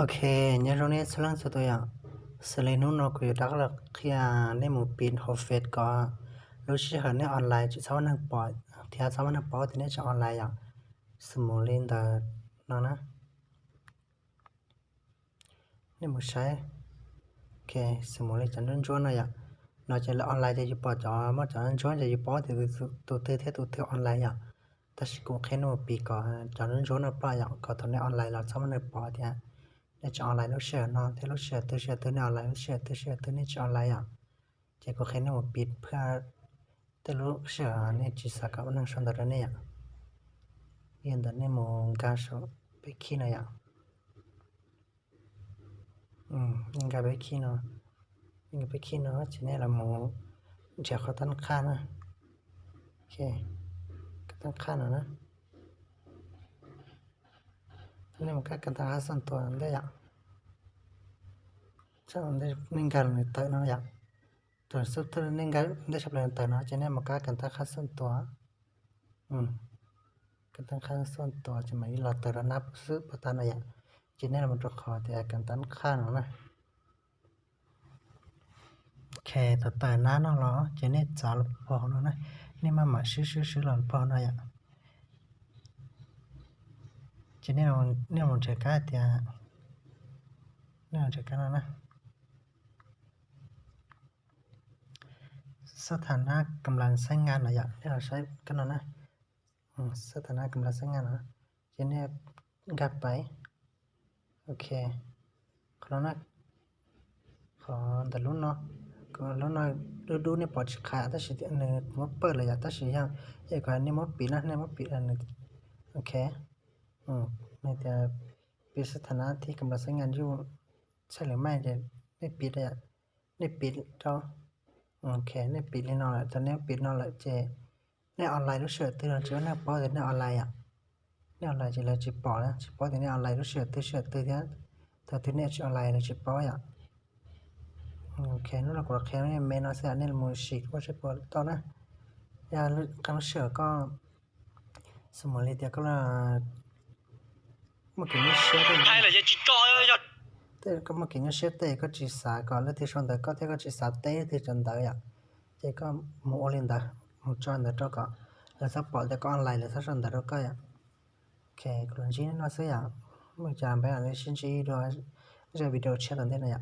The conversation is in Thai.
OK，你说你出来做多样，是嘞侬那个大了Qhia你冇变好 fit 个，有时候你 online 就超能报，听超能报的你就 online 呀，是冇练的那呢，你冇ใช้ OK，是冇练真正做那呀，那就 online 就报着，冇真正做就报的都online 呀，但是กูแค่侬ปีก็真正做那报呀，ก็ตอนนี้ online แล้ว超能报的。你จะออนไลน์แล้วเชื่อเนาะถ้าเราเชื่อตัวในออนไลน์เชื่อตัวนี้จะออนไลน์อ่ะเจ๊ก็แค่นั้นว่าปิดเพื่อแต่เราเชื่อเนี่ยจีสักกับนั่งชนตัวเนี่ยยันตัวนี้มองการชอบไปขี้นะอย่างยังการไปขี้เนาะยังไปขี้เนาะจีเนี่ยเรามองเจ้าเขาตั้งค่านะโอเคก็ตั้งค่าเนาะนะทีนี้มันก็กันตั้งค่าส่วนตัวได้อย่างใช่ได้นิ่งการในตัวนั่นอย่างตัวสุดท้ายนิ่งการได้ชอบเลยตัวเนาะจะเนี่ยมันก็กันตั้งค่าส่วนตัวกันตั้งค่าส่วนตัวจะหมายเราตัวนับซื้อประธานอะไรอย่างจะเนี่ยมันจะขอแต่กันตั้งค่าเนาะนะโอเคตัวหน้าเนาะเหรอจะเนี่ยจ่อพอเนาะนะนี่มาหมาซื้อหลอนพอเนาะอย่างจะเนี่ยมันจะก้าแต่เนี่ยมันจะก้านะสถานะกำลังใช้งานอะไรอย่างที่เราใช้กันนะสถานะกำลังใช้งานนะจะเนี่ยกลับไปโอเคขอนะขอแต่รุ่นเนาะก็รุ่นน้อยดูเนี่ยปอดขาแต่สิเนี่ยมันเปิดเลยแต่สิยังไอ้ก่อนนี่มันปิดนะเนี่ยมันปิดอันนึงโอเคเนี่ยแต่เป็นสถานะที่กำลังใช้งานอยู่ใช่หรือไม่จะไม่ปิดเลยอ่ะไม่ปิดเจ้าโอเคเนี่ยปิดเลยเนาะตอนนี้ปิดเนาะเลยเจเนี่ยออนไลน์รู้เชื่อตื่นเจอเนี่ยปอเนี่ยออนไลน์อ่ะเนี่ยออนไลน์จะเลยจะปอนะจะปอเนี่ยออนไลน์รู้เชื่อตื่นเนี่ยแต่ที่เนี่ยจะออนไลน์เลยจะปออ่ะโอเคนู่นเราก็แค่เนี่ยเมนเอาเสียเนี่ยมือฉีกว่าจะปอตอนนะยาการรู้เชื่อก็สมมติเดียวก็ละเมื่อกี้นี่เชื่อได้แต่ก็เมื่อกี้นี่เชื่อเต้ก็จีสาก่อนแล้วที่ชนแต่ก็ที่ก็จีสาเต้ที่จนได้อ่ะเจ๊ก็มูอลินดามูจอนแต่ก็แล้วสักปอแต่ก็ออนไลน์แล้วสักชนแต่ก็อ่ะโอเคกลุ่มจีนน่าเสียเมื่อจานไปอ่ะเลยชิ้นจีด้วยจะวิดีโอแชทตอนนี้นะ